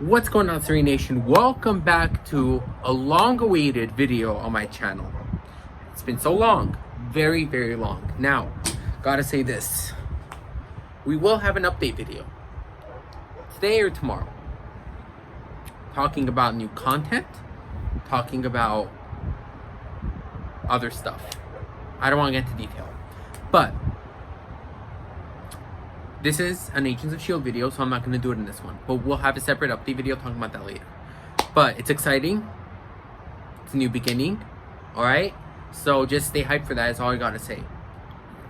What's going on, Serene Nation? Welcome back to a long-awaited video on my channel. It's been so long, very, very long. Now, gotta say this. We will have an update video today or tomorrow, talking about new content, talking about other stuff. I don't want to get into detail, but this is an Agents of S.H.I.E.L.D. video, so I'm not going to do it in this one. But we'll have a separate update video talking about that later. But it's exciting. It's a new beginning. Alright? So just stay hyped for that is all I got to say.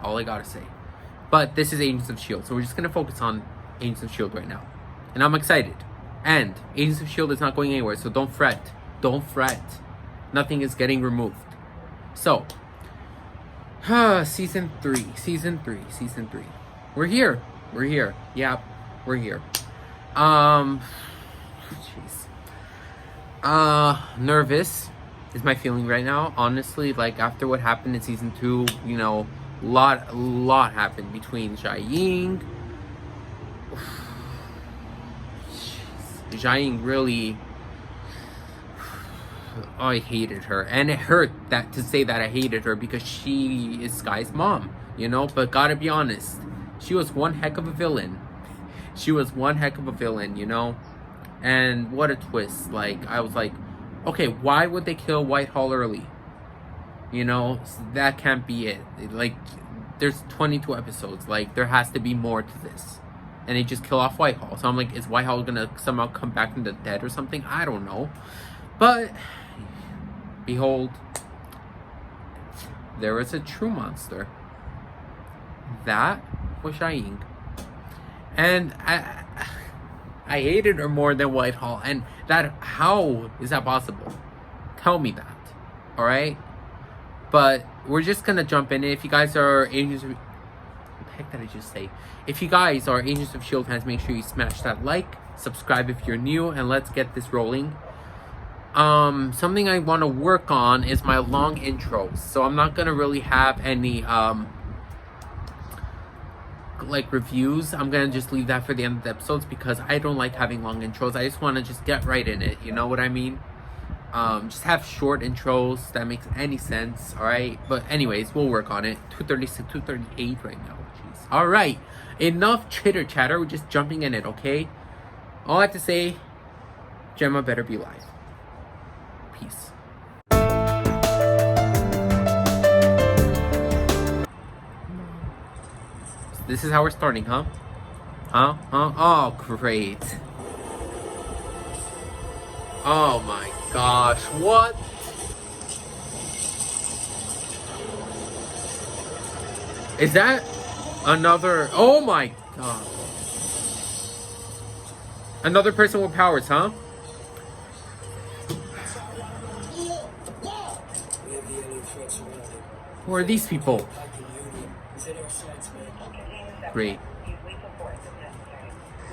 All I got to say. But this is Agents of S.H.I.E.L.D. So we're just going to focus on Agents of S.H.I.E.L.D. right now. And I'm excited. And Agents of S.H.I.E.L.D. is not going anywhere, so don't fret. Don't fret. Nothing is getting removed. So, Season 3. We're here. We're here. Yep, we're here. Jeez. Nervous is my feeling right now. Honestly, like after what happened in season 2, you know, a lot happened between Jiaying. Jiaying really, I hated her, and it hurt that to say that I hated her because she is Sky's mom, you know. But gotta be honest. She was one heck of a villain. She was one heck of a villain, you know? And what a twist. Like, I was like, okay, why would they kill Whitehall early? You know, that can't be it. Like, there's 22 episodes. Like, there has to be more to this. And they just kill off Whitehall. So I'm like, is Whitehall gonna somehow come back from the dead or something? I don't know. But, behold, there is a true monster. That was Jiaying. And I hated her more than Whitehall. And that, how is that possible? Tell me that. Alright? But we're just gonna jump in. If you guys are Agents of... What the heck did I just say? If you guys are Agents of S.H.I.E.L.D. fans, make sure you smash that like, subscribe if you're new, and let's get this rolling. Something I want to work on is my long intros. So I'm not gonna really have any like reviews. I'm gonna just leave that for the end of the episodes because I don't like having long intros. I just want to just get right in it, you know what I mean? Just have short intros that makes any sense. All right, but anyways, we'll work on it. 236, 238 right now. Jeez. All right, enough chitter chatter. We're just jumping in it, okay? All I have to say, Gemma better be live. Peace. This is how we're starting, huh? Huh? Oh, great. Oh my gosh, what? Is that another... Oh my god. Another person with powers, huh? Who are these people? Great.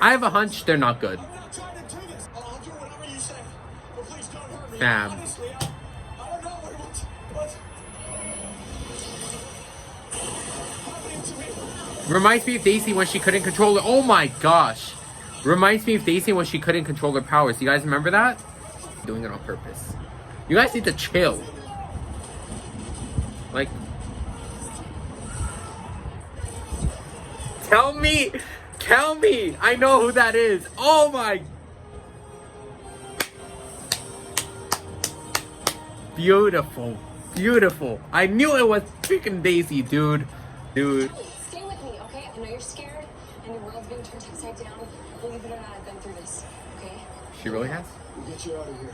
I have a hunch they're not good. Fam. Reminds me of Daisy when she couldn't control her. Oh my gosh. Reminds me of Daisy when she couldn't control her powers. You guys remember that? Doing it on purpose. You guys need to chill. Like... Tell me, I know who that is. Oh my. Beautiful, beautiful. I knew it was freaking Daisy, dude. Dude. Stay with me, okay? I know you're scared and your world's being turned upside down. Believe it or not, I've been through this, okay? She really has? We'll get you out of here.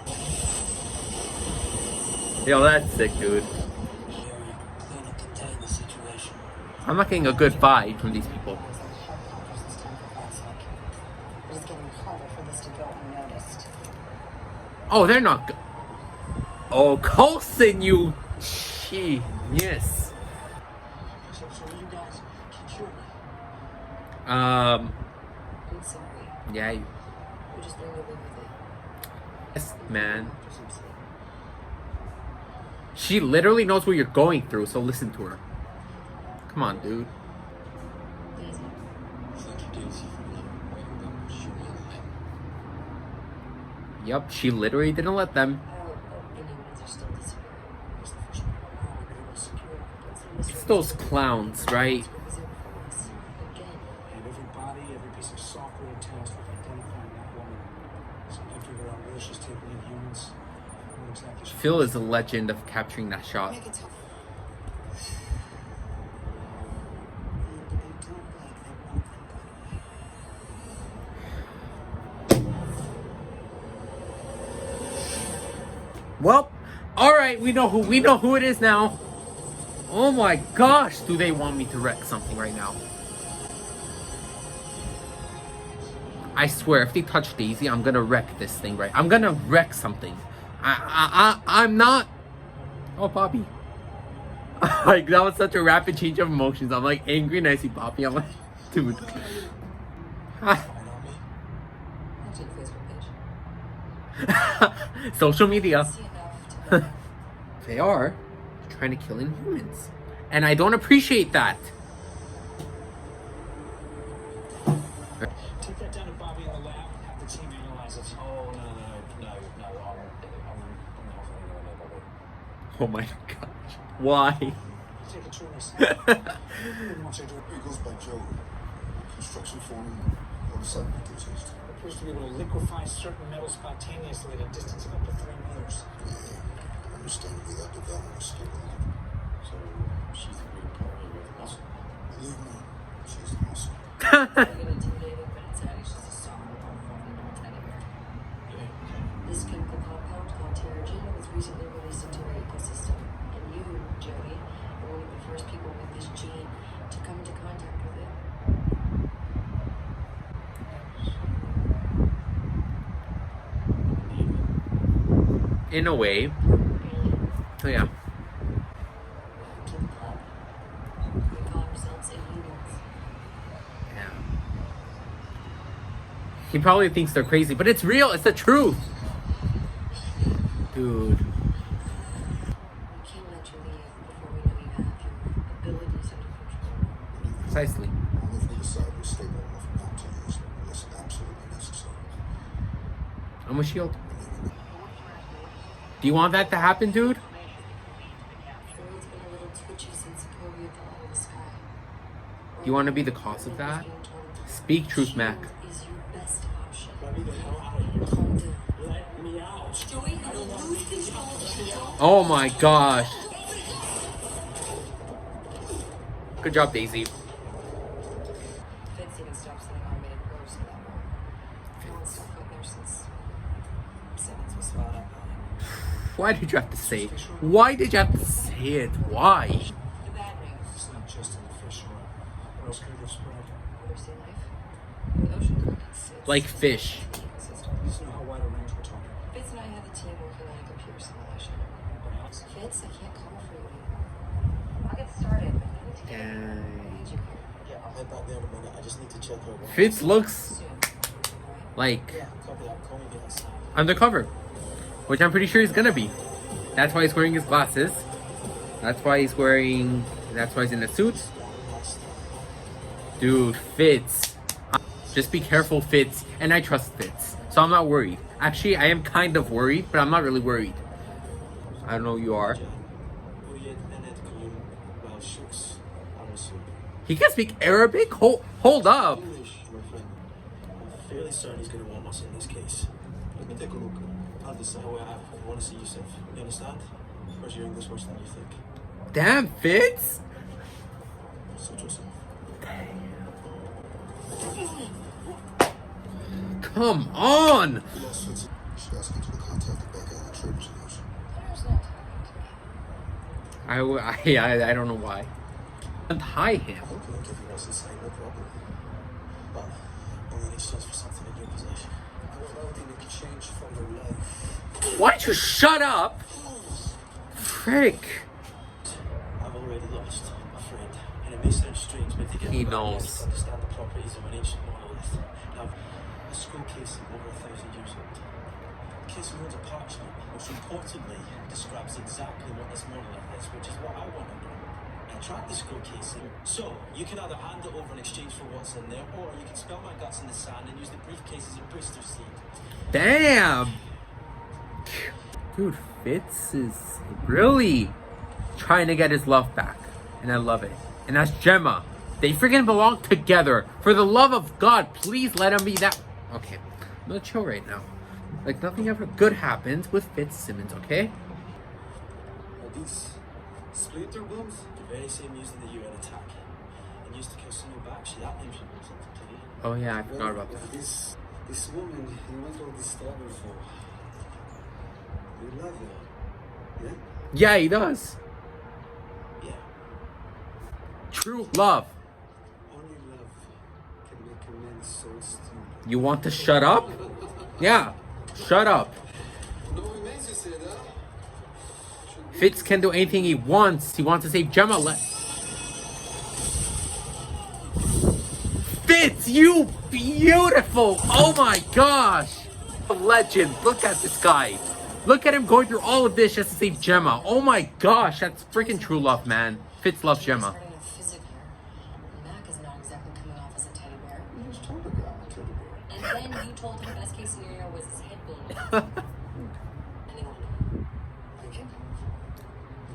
Yo, that's sick, dude. I'm not getting a good vibe from these people. It's getting harder for this to go unnoticed. Oh, they're not good. Oh, Coulson, you genius. So you guys can cure me. I'm sorry. Yeah, We just learned to live with it. yes, man. She literally knows what you're going through, so listen to her. Come on, dude. Daisy. Thank you, Daisy, for letting me remember she really liked me. Yep, she literally didn't let them. I hope the humans are still disappearing. It's the first one we've been able to secure. It's those clowns, right? Again. And every body, every piece of software and task of identifying that woman. So we can figure out where she's taking in humans. What exactly she Phil is a legend of capturing that shot. Make it tough. Well, all right, we know who it is now. Oh my gosh, do they want me to wreck something right now? I swear, if they touch Daisy, I'm gonna wreck this thing, right? I'm gonna wreck something. I'm not. Oh, Poppy. Like, that was such a rapid change of emotions. I'm like angry and I see Poppy. I'm like, dude. Social media. They are trying to kill inhumans. And I don't appreciate that. Take that down to Bobby in the lab. Have the team analyze it. Oh, no. Oh my gosh. Why? Take a choice. Once I do it goes by Joe. Construction foreman or the site enthusiast. Appears to be able to liquefy certain metals spontaneously at a distance of up to 3 meters. Yeah, understandably that development is still going. So she's the main partner with the muscle. Believe me, she's the muscle. Intimidating, but it's actually just a soft performing teddy bear. This chemical compound called terrigen was recently released into our ecosystem, and you, Joey, are one of the first people with this gene to come into contact with it. In a way. Oh yeah. We call ourselves inhumans. Yeah. He probably thinks they're crazy, but it's real. It's the truth. Dude. We can't let you leave before we know you have your abilities under control. Precisely. Only if we decide we're stable enough not to use it unless absolutely necessary. I'm a shield. Do you want that to happen, dude? The world's been a little twitchy since Sokovia fell out of the sky. Do you want to be the cause of that? Speak truth, Mac. Is your best option. Let me the hell out of here. Calm down. Let me out. Joey, you will lose control. Oh my gosh. Good job, Daisy. Fitz-Simmons stopped selling automated probes for that long. No one's stopped going there since Simmons was swallowed up by him. Why did you have to say it? Why did you have to say it? Why? The bad news. It's not just in the fish oil. What else could it have spread? Undersea life. The ocean currents. It's Like fish. ecosystem. Just know how wide a range we're talking. Fitz and I have a team working on a computer simulation. Perhaps. Fitz, I can't cover for you anymore. I'll get started, but I need to get Dang. I need you here. Yeah, I'll head back there in a minute. I just need to check her. Fitz looks Soon. like Yeah, copy that. Call me the outside. undercover, which I'm pretty sure he's gonna be. That's why he's wearing his glasses. That's why he's in a suit. Dude, Fitz. Just be careful, Fitz. And I trust Fitz. So I'm not worried. Actually, I am kind of worried, but I'm not really worried. I don't know who you are. He can speak Arabic? Hold up. English, my friend. I'm fairly certain he's going to want us in this case. Let me take a look. I'll decide how I want to see yourself. You understand? Where's your English worse than you think? Damn, Fitz. Suit yourself. Come on. Yes, Fitz. Should ask you to contact Becca and the Traders News. Claire's not talking to me. I don't know why. Untie him. Okay, I'll give you what's inside, no problem. But only in exchange for something in your possession. I want everything in exchange for your life. Why don't you shut up? Frick. I've already lost a friend, and it may sound strange, but to get He back, I knows. need to understand the properties of an ancient monolith. Now, a skull casing over 1,000 years old. The casing holds a parchment, which importantly describes exactly what this monolith is, which is what I want to know. I track the skull casing, so you can either hand it over in exchange for what's in there, or you can spill my guts in the sand and use the briefcase as a booster seed. Damn. Dude, Fitz is really trying to get his love back. And I love it. And that's Gemma. They freaking belong together. For the love of God, please let them be that. Okay, I'm gonna chill right now. Like nothing ever good happens with Fitz-Simmons, okay? Are these splinter bombs? The very same used in the UN attack. And used to kill someone back. She that name should mean something to you. Oh yeah, I forgot about that. This woman, you went all this trouble for. You love her, yeah? Yeah, he does. Yeah. True love. Only love can make a man so stupid. You want to shut up? Yeah, shut up. No, it makes you say that. Fitz can do anything he wants. He wants to save Gemma. Fitz, you beautiful! Oh my gosh! A legend. Look at this guy. Look at him going through all of this just to save Gemma. Oh my gosh, that's freaking true love, man. Fitz loves Gemma. Starting a physic here. Mac is not exactly coming off as a teddy bear. You just told the guy, teddy bear. And then you told him best case scenario was his head being off. Anyone? You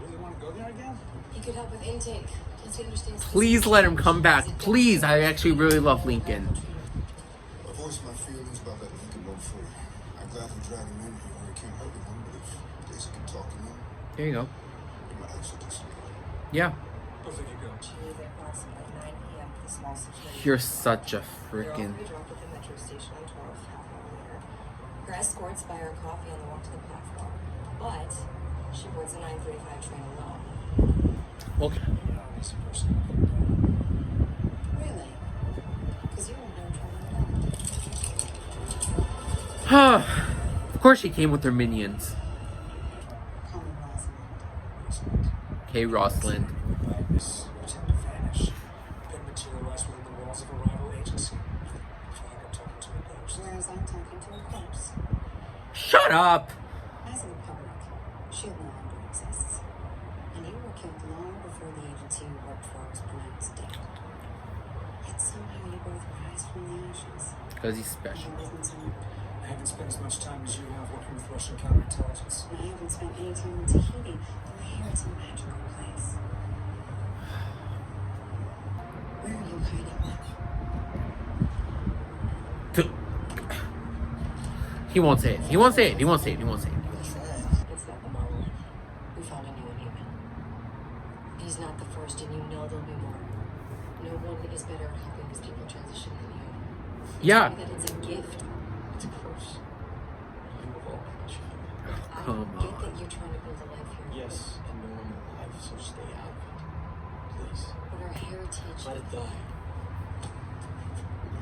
really want to go there again? He could help with intake. Plus he understands. Please let him come back. Please, I actually really love Lincoln. I voiced my feelings about letting Lincoln go free. I'm glad to drag him in here where he can't hurt anyone, but if Daisy can talk him in, There you go. he might actually disagree. Yeah. Both of you go. She leave at approximately 9 p.m. for the small situation. You're such a They're all freaking... three dropped at the metro station on 12th, half hour later. Her escorts buy her coffee on the walk to the platform, but she boards the 9:35 train alone. Okay. You're not a decent person. Really? Because you were no trouble at all. Of course she came with her minions. Call me Rosalind. Okay, Rosalind. This pretend to vanish. Then materialize within the walls of a rival agency. I feel like I'm talking to a ghost. Whereas I'm talking to a corpse. Shut up! As in the public, SHIELD no longer exists. And you were killed long before the agency you worked for was pronounced dead. Yet somehow you both rise from the ashes. Because he's special. Your business owner. I haven't spent as much time as you have working with Russian counterintelligence. And I haven't spent any time in Tahiti, though I hear it's a magical place. Where are you hiding? He won't say it. He won't say it. He won't say it. He won't say it. It's not the monolith. We found a new inhuman. He's not the first, and you know there'll be more. No one is better at helping these people transition than you. Yeah. That it's a gift. It's a curse. You of all people should know. I Come get on. that you're trying to build a life here. Yes, and no one alive, so stay out of it. Please. But our heritage. Let it die.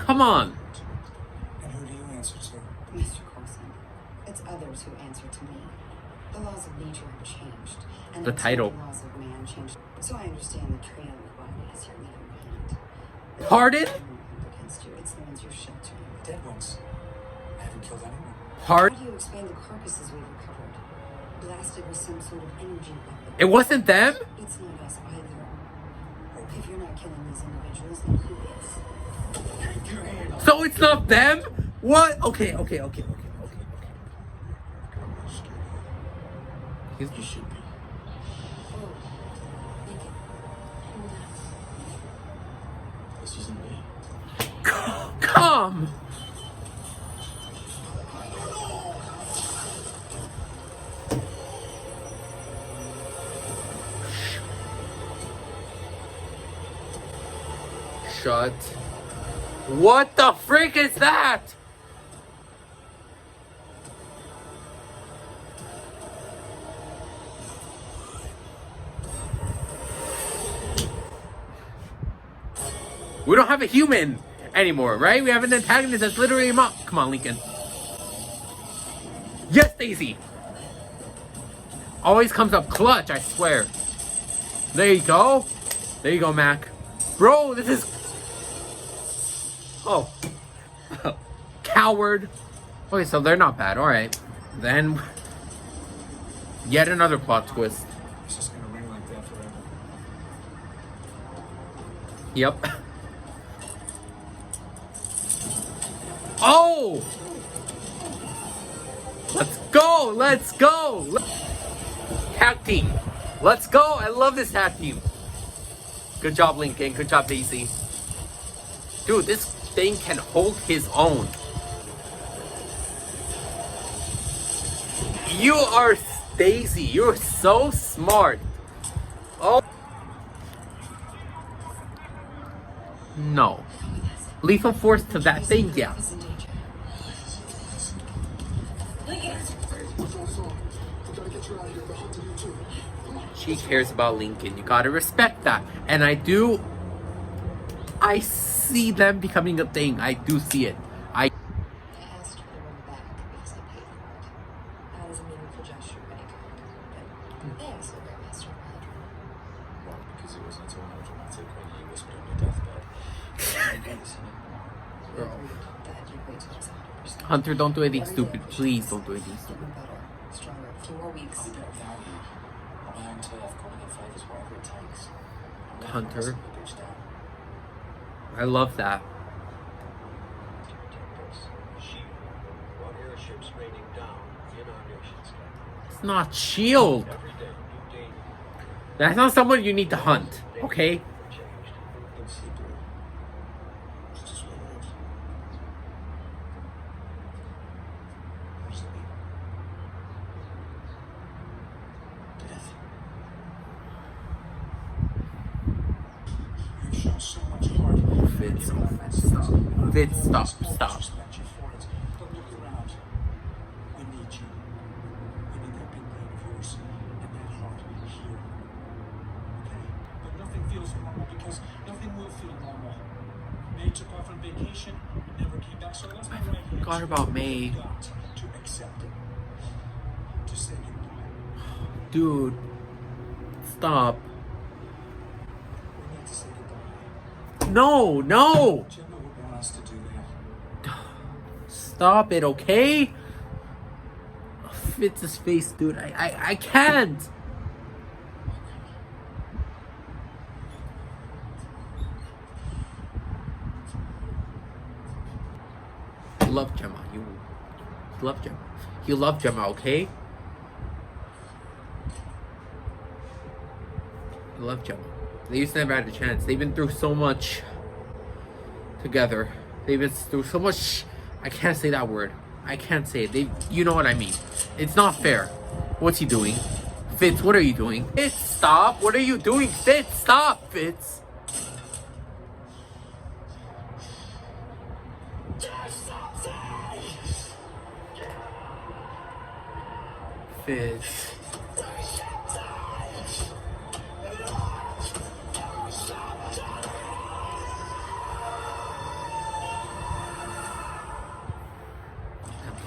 Come on. And who do you answer to? Mr. Corson, it's others who answer to me. The laws of nature have changed. And The title. The laws of man changed. So I understand the trio of bodies you're leaving behind. The Pardon? Against you. It's the ones you're sheltering. Dead ones. I haven't killed anyone. Hard. How do you explain the carcasses we've recovered? Blasted with some sort of energy weapon. It wasn't them? It's not us either. If you're not killing these individuals, then who is? So it's not them? What? Okay. He's... You should be. Oh, Lincoln. Hold on. This isn't me. Come! Shut. What the frick is that? We don't have a human anymore, right? We have an antagonist that's literally a mom. Come on, Lincoln. Yes, Daisy. Always comes up clutch, I swear. There you go. There you go, Mac. Bro, this is... Oh. Coward. Okay, so they're not bad. Alright. Then... Yet another plot twist. It's just gonna ring like that forever. Yep. Oh! Let's go! Let's go! Tag team. Let's go! I love this tag team. Good job, Lincoln. Good job, Daisy. Dude, this thing can hold his own. You are Daisy. You're so smart. Oh. No. Lethal force to that thing? Yeah. She cares about Lincoln. You gotta respect that. And I see them becoming a thing. I do see it. I asked for the room back because I paid for it. That is a meaningful gesture of any kind. But thanks, Silver Master of my bedroom. Well, because it wasn't at all melodramatic when you whispered on your deathbed. Bro. That you wait till it's 100%. Hunter, don't do anything stupid. Please don't do anything Even stupid. better, stronger, a few more weeks. I'll be better without you. On my own turf, calling in favours, whatever it takes. I'm never Hunter. letting the bitch down. I love that. While airships raining down in our nation's capital. It's not shield. Every day, new danger That's not someone you need to hunt. Okay? changed. In secret. This is what it is. What does it mean? Death. You've shown so much heart. Fitz, You've got that stop. sense. Fitz, stop, Always stop. respect you for it. But look around. We need you. We need that big brain of yours and that heart here. Okay? But nothing feels normal because nothing will feel normal. May took off on vacation and never came back, so let's not right here. Forgot about May. You've got to accept it. To say goodbye. Dude. Stop. We need to say goodbye. No, no! Gemma would want us to do that. Stop it, okay? Fitz's face, dude. I can't. You love Gemma. You love Gemma. You love Gemma, okay? You love Gemma. They used to never had a chance. They've been through so much together. They've been through so much. I can't say that word. I can't say it. You know what I mean. It's not fair. What's he doing? Fitz, what are you doing? Fitz, stop. What are you doing? Fitz, stop, Fitz. Fitz.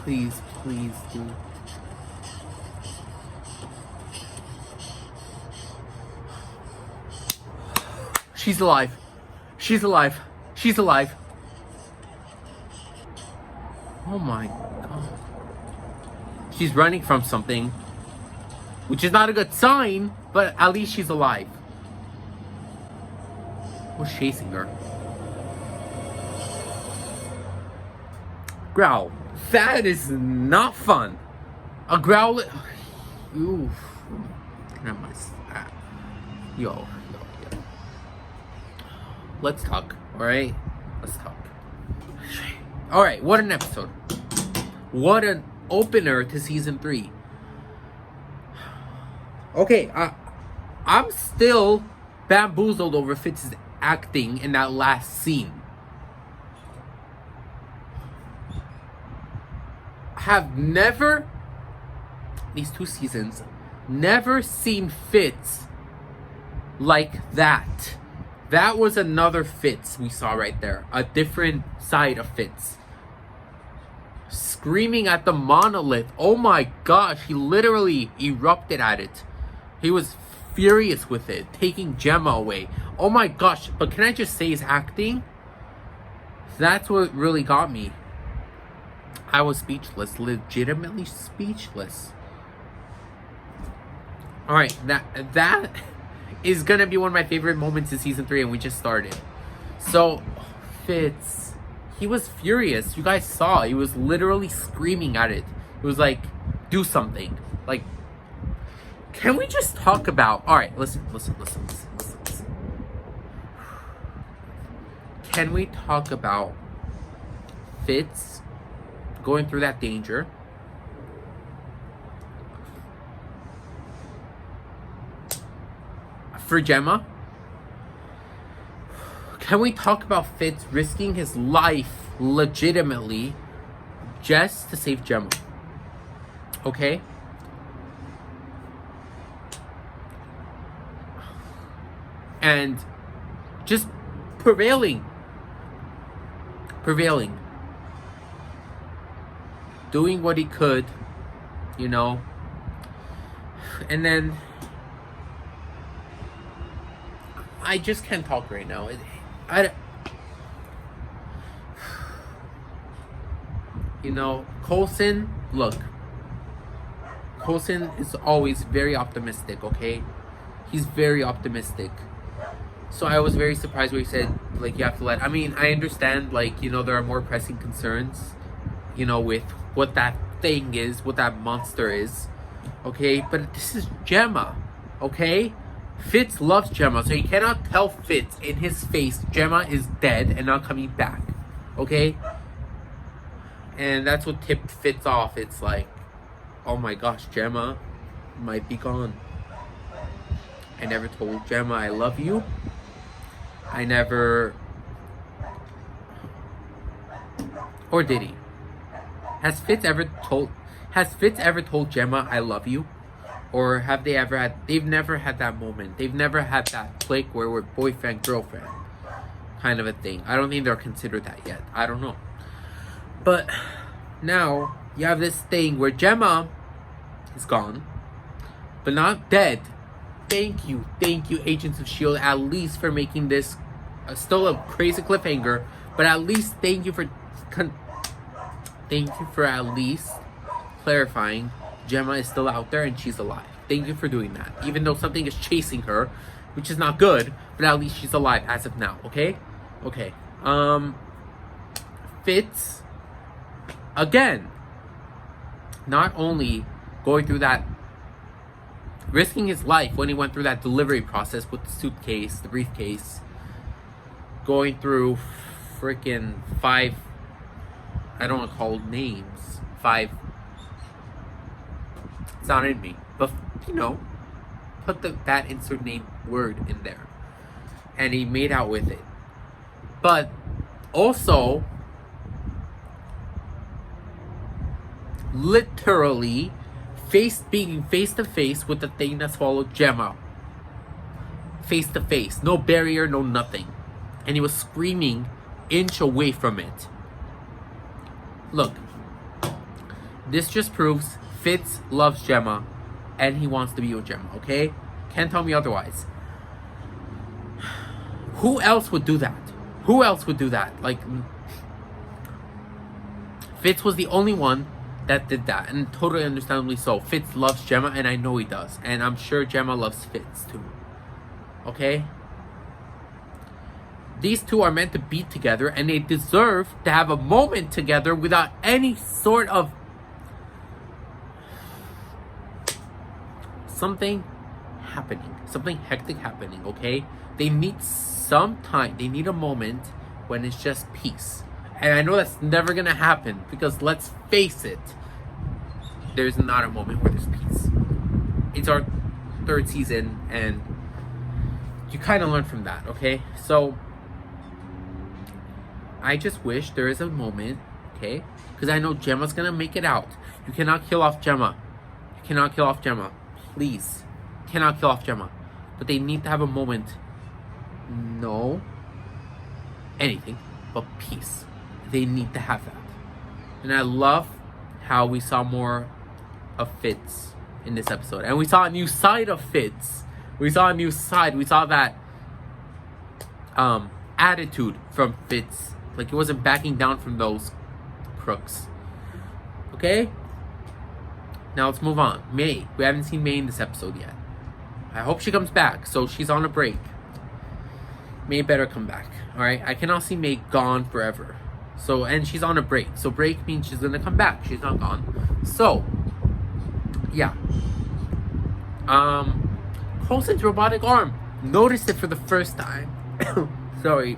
Please, please do. She's alive. She's alive. She's alive. Oh my god. She's running from something, which is not a good sign, but at least she's alive. Who's chasing her? Growl. That is not fun. A growl. Oof. Never mind. Yo. Let's talk. Alright? Let's talk. Alright, what an episode. What an opener to season 3. Okay, I'm still bamboozled over Fitz's acting in that last scene. Have never, these 2 seasons, never seen Fitz like that. That was another Fitz we saw right there. A different side of Fitz. Screaming at the monolith. Oh my gosh, he literally erupted at it. He was furious with it, taking Gemma away. Oh my gosh, but can I just say his acting? That's what really got me. I was speechless, legitimately speechless. Alright, that is gonna be one of my favorite moments in season 3, and we just started. So, Fitz, he was furious. You guys saw, he was literally screaming at it. It was like, do something. Like, can we just talk about... Alright, listen. Can we talk about Fitz going through that danger? For Gemma? Can we talk about Fitz risking his life legitimately just to save Gemma? Okay? And just prevailing. Doing what he could, you know. And then I just can't talk right now. You know, Coulson, look. Coulson is always very optimistic, okay? He's very optimistic. So I was very surprised when he said, like, you have to let... I mean, I understand, like, you know, there are more pressing concerns, you know, with what that thing is, what that monster is, okay? But this is Gemma, okay? Fitz loves Gemma, so you cannot tell Fitz in his face Gemma is dead and not coming back, okay? And that's what tipped Fitz off. It's like, oh my gosh, Gemma might be gone. I never told Gemma I love you. I never... Or did he? Has Fitz ever told Gemma I love you? Or have they ever had... They've never had that moment. They've never had that click where we're boyfriend, girlfriend kind of a thing. I don't think they're considered that yet. I don't know. But now you have this thing where Gemma is gone, but not dead. Thank you, Agents of S.H.I.E.L.D., at least for making this still a crazy cliffhanger, but at least thank you for at least clarifying Gemma is still out there and she's alive. Thank you for doing that. Even though something is chasing her, which is not good, but at least she's alive as of now, okay? Okay. Fitz, again, not only going through that, risking his life when he went through that delivery process with the suitcase, the briefcase, going through freaking 5, I don't want to call names, 5, it's not in me, but, you know, put that insert name word in there, and he made out with it. But also, literally, being face to face with the thing that swallowed Gemma. Face to face. No barrier, no nothing. And he was screaming inch away from it. Look. This just proves Fitz loves Gemma and he wants to be with Gemma, okay? Can't tell me otherwise. Who else would do that? Who else would do that? Like, Fitz was the only one that did that, and totally understandably so. Fitz loves Gemma, and I know he does, and I'm sure Gemma loves Fitz too. Okay? These two are meant to be together, and they deserve to have a moment together without any sort of something happening, something hectic happening, okay? They need some time, they need a moment when it's just peace. And I know that's never gonna happen, because let's face it, there's not a moment where there's peace. It's our 3rd season, and you kind of learn from that, okay? So, I just wish there is a moment, okay? Because I know Gemma's gonna make it out. You cannot kill off Gemma. You cannot kill off Gemma. Please. You cannot kill off Gemma. But they need to have a moment. No. Anything but peace. They need to have that. And I love how we saw more of Fitz in this episode. And we saw a new side of Fitz. We saw a new side. We saw that attitude from Fitz. Like, he wasn't backing down from those crooks. Okay? Now let's move on. May. We haven't seen May in this episode yet. I hope she comes back. So she's on a break. May better come back. Alright? I cannot see May gone forever. So, and she's on a break. So break means she's gonna come back. She's not gone. So, yeah. Coulson's robotic arm. Noticed it for the first time. Sorry.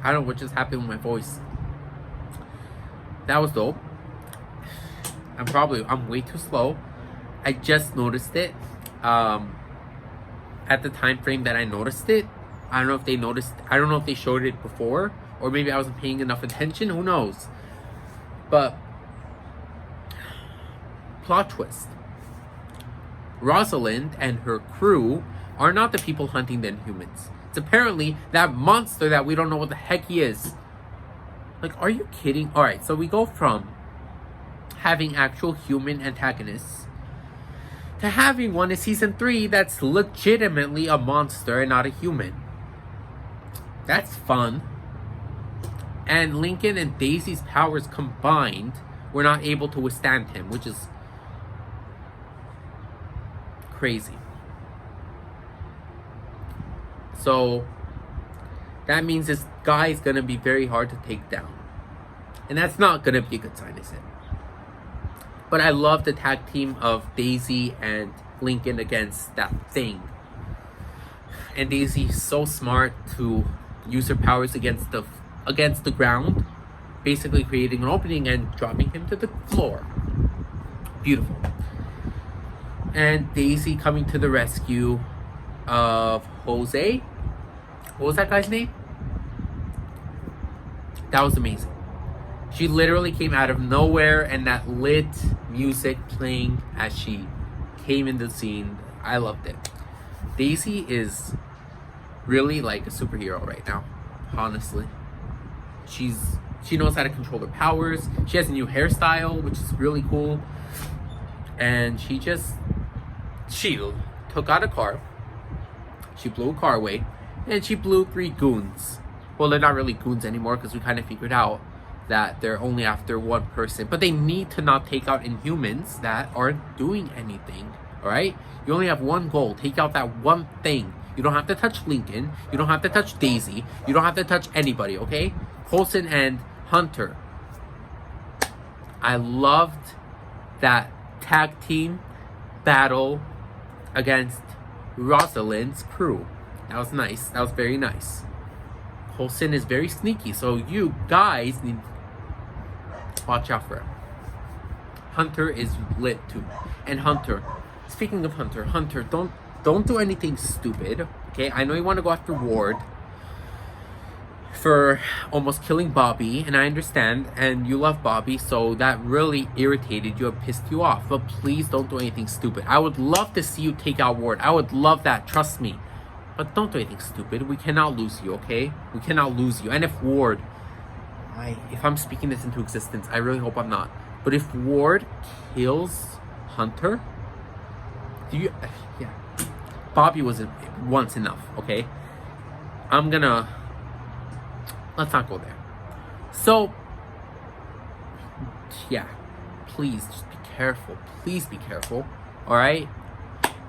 I don't know what just happened with my voice. That was dope. I'm way too slow. I just noticed it. At the time frame that I noticed it. I don't know if they showed it before, or maybe I wasn't paying enough attention. Who knows? But plot twist. Rosalind and her crew are not the people hunting the Inhumans. It's apparently that monster that we don't know what the heck he is. Like, are you kidding? Alright, so we go from having actual human antagonists to having one in season 3 that's legitimately a monster and not a human. That's fun. And Lincoln and Daisy's powers combined were not able to withstand him, which is crazy. So that means this guy is gonna be very hard to take down. And that's not gonna be a good sign, is it? But I love the tag team of Daisy and Lincoln against that thing. And Daisy's so smart to use her powers against the ground, basically creating an opening and dropping him to the floor. Beautiful. And Daisy coming to the rescue of Jose. What was that guy's name? That was amazing. She literally came out of nowhere, and that lit music playing as she came in the scene. I loved it. Daisy is really like a superhero right now, honestly. She knows how to control her powers. She has a new hairstyle, which is really cool. And she took out a car. She blew a car away. And she blew 3 goons. Well, they're not really goons anymore because we kind of figured out that they're only after one person. But they need to not take out Inhumans that aren't doing anything. Alright? You only have one goal. Take out that one thing. You don't have to touch Lincoln. You don't have to touch Daisy. You don't have to touch anybody, okay? Coulson and Hunter. I loved that tag team battle against Rosalind's crew. That was nice. That was very nice. Coulson is very sneaky, so you guys need to watch out for him. Hunter is lit too. And Hunter, speaking of Hunter, don't do anything stupid. Okay, I know you want to go after Ward for almost killing Bobby, and I understand, and you love Bobby, so that really irritated you and pissed you off. But please don't do anything stupid. I would love to see you take out Ward. I would love that, trust me. But don't do anything stupid. We cannot lose you, okay? We cannot lose you. And if Ward, if I'm speaking this into existence, I really hope I'm not. But if Ward kills Hunter, yeah. Bobby was once enough, okay? Let's not go there. So, yeah. Please, just be careful. Please be careful. Alright?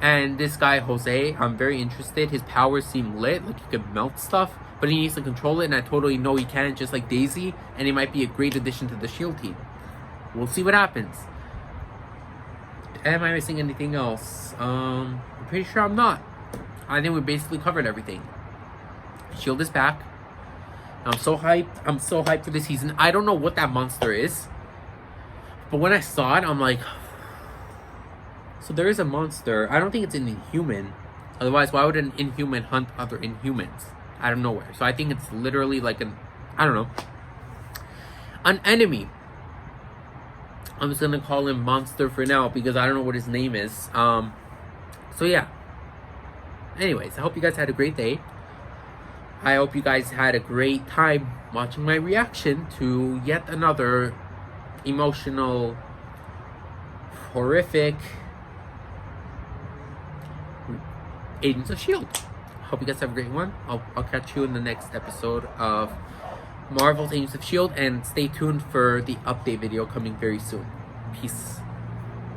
And this guy, Jose, I'm very interested. His powers seem lit, like he could melt stuff, but he needs to control it, and I totally know he can, just like Daisy, and he might be a great addition to the SHIELD team. We'll see what happens. Am I missing anything else? I'm pretty sure I'm not. I think we basically covered everything. SHIELD is back. I'm so hyped. I'm so hyped for this season. I don't know what that monster is, but when I saw it, I'm like, so there is a monster. I don't think it's an Inhuman. Otherwise, why would an Inhuman hunt other Inhumans out of nowhere? So I think it's literally like an enemy. I'm just gonna call him Monster for now because I don't know what his name is. So yeah. Anyways, I hope you guys had a great day. I hope you guys had a great time watching my reaction to yet another emotional, horrific Agents of S.H.I.E.L.D. Hope you guys have a great one. I'll catch you in the next episode of Marvel's Agents of S.H.I.E.L.D. and stay tuned for the update video coming very soon. Peace.